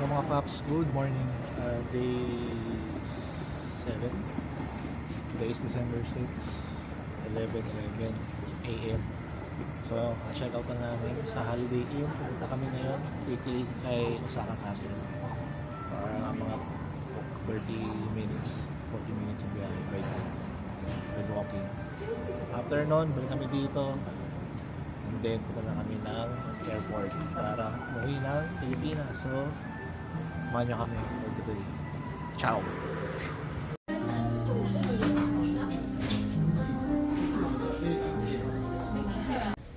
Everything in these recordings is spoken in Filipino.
So mga paps, good morning. Day 7. Today is December 6, 11:11 a.m. So, check out na namin sa Holiday Inn. Pupunta kami ngayon quickly kay Osaka Castle. Para mga 30 minutes, 40 minutes ang biyahe by time. By walking. After nun, balik kami dito. And then, punta na kami ng airport para umuwi ng Pilipinas. So, samahan nyo kami for today. Ciao!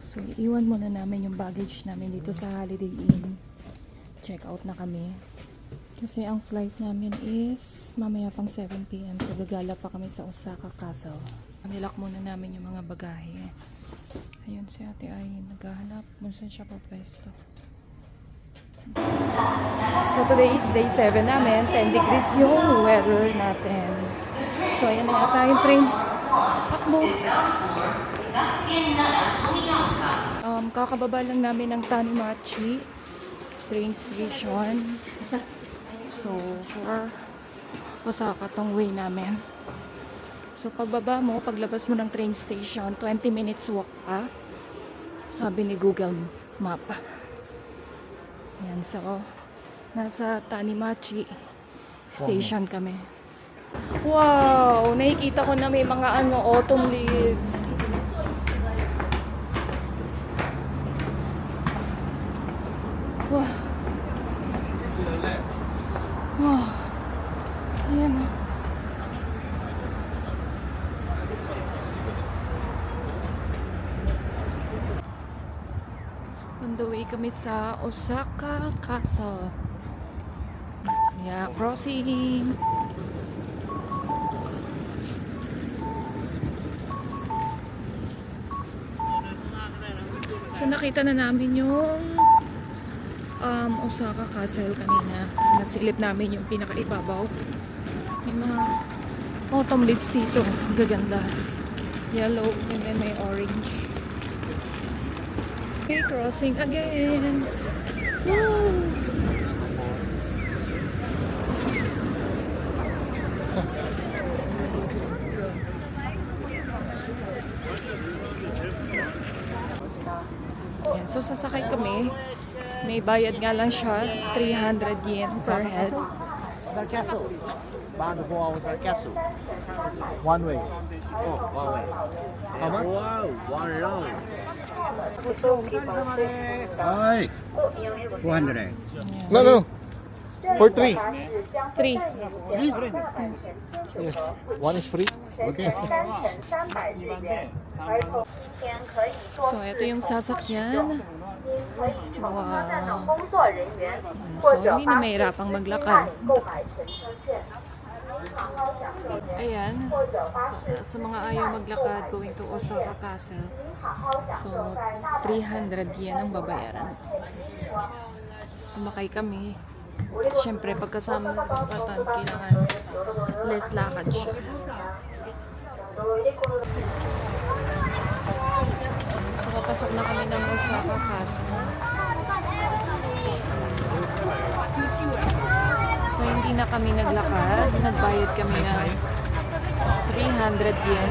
So, iwan muna namin yung baggage namin dito sa Holiday Inn. Check out na kami. Kasi ang flight namin is mamaya pang 7 PM. So, gagala pa kami sa Osaka Castle. Nilak muna namin yung mga bagahe. Ayun si ate ay naghahanap. Munsan siya pa pwesto. So, today is day 7 namin. 10 degrees yung weather natin. So, ayan na yata yung train. Takbo! Kakababa lang namin ng Tanimachi train station. So, for Osaka tong way namin. So, pagbaba mo, paglabas mo ng train station, 20 minutes walk pa. Sabi ni Google Map. Yan, so, nasa Tanimachi station kami. Wow! Nakikita ko na may mga autumn leaves. Wow! Wow! Ayan o. On the way kami sa Osaka Castle. Yeah, crossing. So nakita na namin yung Osaka Castle kanina. Nasilip namin yung pinakaibabaw. May mga autumn leaves dito. Gaganda. Yellow and then may orange. Okay, crossing again. Wow! Yan. So, sasakay kami. May bayad nga lang siya. 300 yen per head. The castle. Bago 4 hours at castle. One way. Oh, one way. How much? Wow, one round. Hi! 200. No. For 3. 3. Yes. One is free. Okay. So, ito yung sasakyan. Wow. So, hindi na mahirapang maglakad. Ayan. Sa mga ayaw maglakad, going to Osaka Castle. So, 300 yen ang babayaran. Sumakay kami. Siyempre, pagkasama sa kapatan, kailangan less lakad siya. So, papasok na kami ng Osaka Castle. So, hindi na kami naglakad. Nagbayad kami ng 300 yen.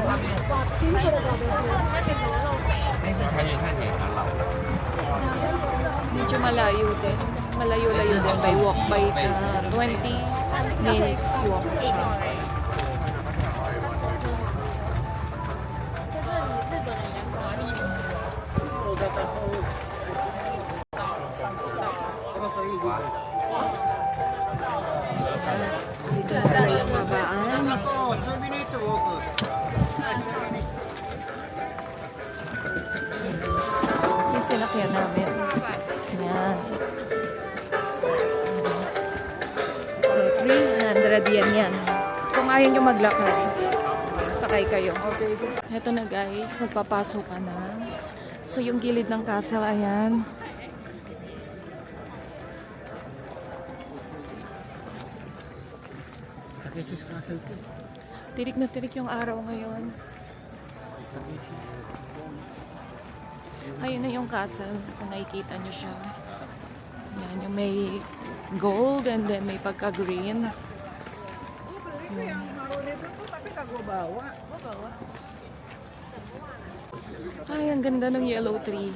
Medyo malayo din. Malayo-layo din by walk by 20 minutes walk siya. Dito na tayo yung babaan. Yung sinakyan namin. Yan. So, 300 yen yan. Kung ayaw nyo maglakad, sakay kayo. Ito na guys, nagpapasok ka na. So, yung gilid ng castle, ayan. Tirik na tirik yung araw ngayon. Ayun na yung castle, kung nakikita nyo siya. Yan, yung may gold and then may pagka-green. Yan. Ay, ang ganda ng yellow tree.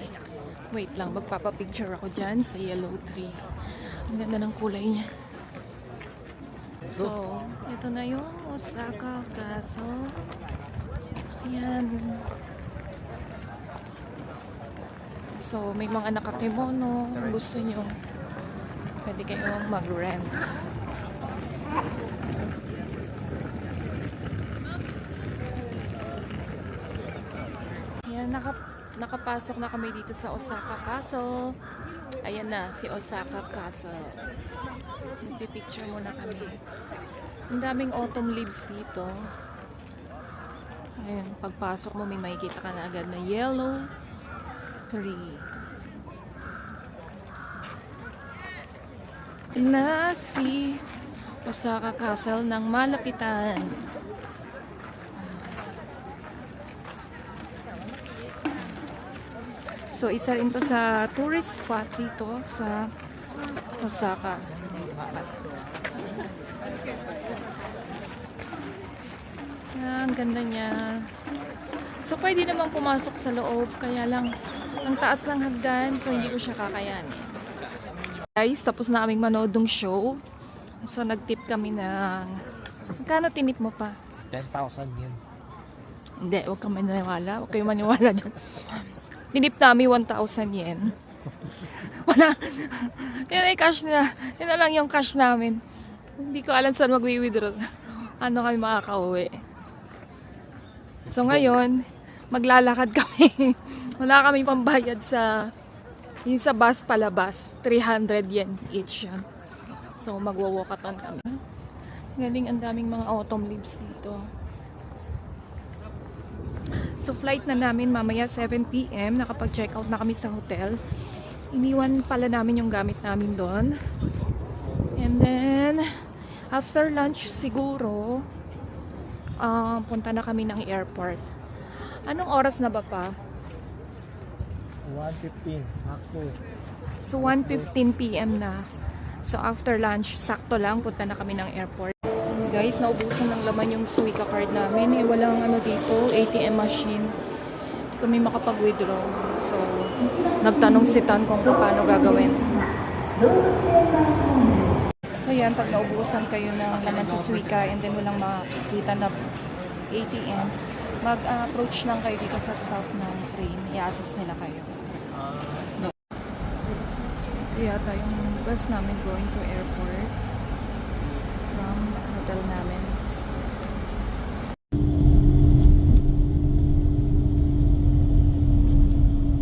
Wait lang, magpapapicture ako dyan sa yellow tree. Ang ganda ng kulay niya. So, ito na yung Osaka Castle. Ayan. So, may mga nakakimono. Kung gusto nyo, pwede kayong mag-rent. Ayan, nakapasok na kami dito sa Osaka Castle. Ayan na, si Osaka Castle. Pipicture muna kami. Ang daming autumn leaves dito. Ayan, pagpasok mo may makikita ka na agad na yellow tree. Na si Osaka Castle ng malapitan. So, isa rin to sa tourist spot dito sa Osaka. Ang ganda niya. So, pwede namang pumasok sa loob. Kaya lang, ang taas ng hagdan. So, hindi ko siya kakayanin. Guys, tapos na kaming manood ng show. So, nag-tip kami ng... Magkano tinip mo pa? 10,000 yun. Hindi, huwag kang maniwala. Huwag kayong maniwala dyan. Tinip namin 1,000 yen. Wala. Yan ay cash na. Yan na lang yung cash namin. Hindi ko alam saan mag-withdraw. Ano kami makakauwi. So ngayon, maglalakad kami. Wala kami pambayad sa yung sa bus palabas. 300 yen each yan. So magwa-walkathon kami. Galing, ang daming mga autumn leaves dito. So flight na namin mamaya 7 PM. Nakapag-check out na kami sa hotel. Iniwan pala namin yung gamit namin doon. And then after lunch siguro punta na kami ng airport. Anong oras na ba pa? 1:15. Sakto. So 1:15 PM na. So after lunch, sakto lang punta na kami ng airport. Guys, naubusan ng laman yung Suica card namin. Walang ano dito, ATM machine. Hindi kami makapag-withdraw. So, nagtanong si Tan kung paano gagawin. So yan, pag naubusan kayo ng laman sa Suica and then walang makikita na ATM, mag-approach lang kayo dito sa staff ng train. I-assist nila kayo. Ito yata yung bus namin going to airport from hotel namin.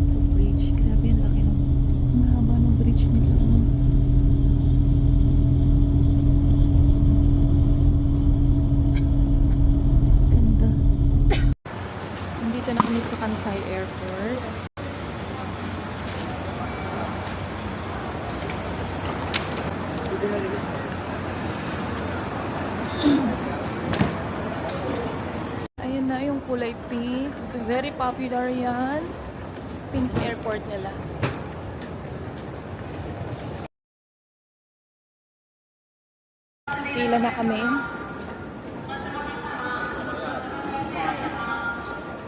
So bridge, grabe ang laki ng mahaba ng bridge nila. Ganda. Nandito na kami sa Kansai Airport. Ayun na yung kulay pink. Very popular yan. Pink airport nila. Pila na kami.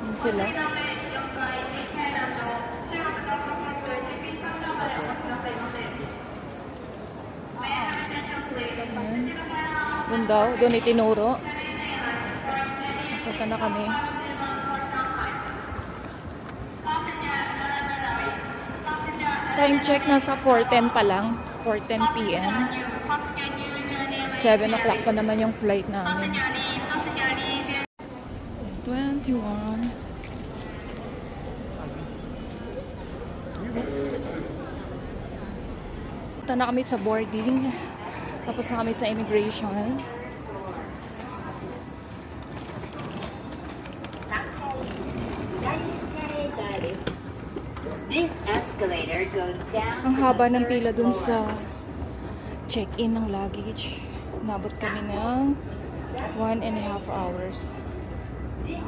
Yan sila. Ayan. Doon daw, doon itinuro. Punta na kami. Time check nasa 4:10 pa lang. 4:10 PM. 7 o'clock pa naman yung flight namin. 21. Punta na kami sa boarding. Tapos na kami sa immigration. This escalator goes down. Ang haba ng pila dun sa check-in ng luggage. Nabot kami ng 1.5 hours. This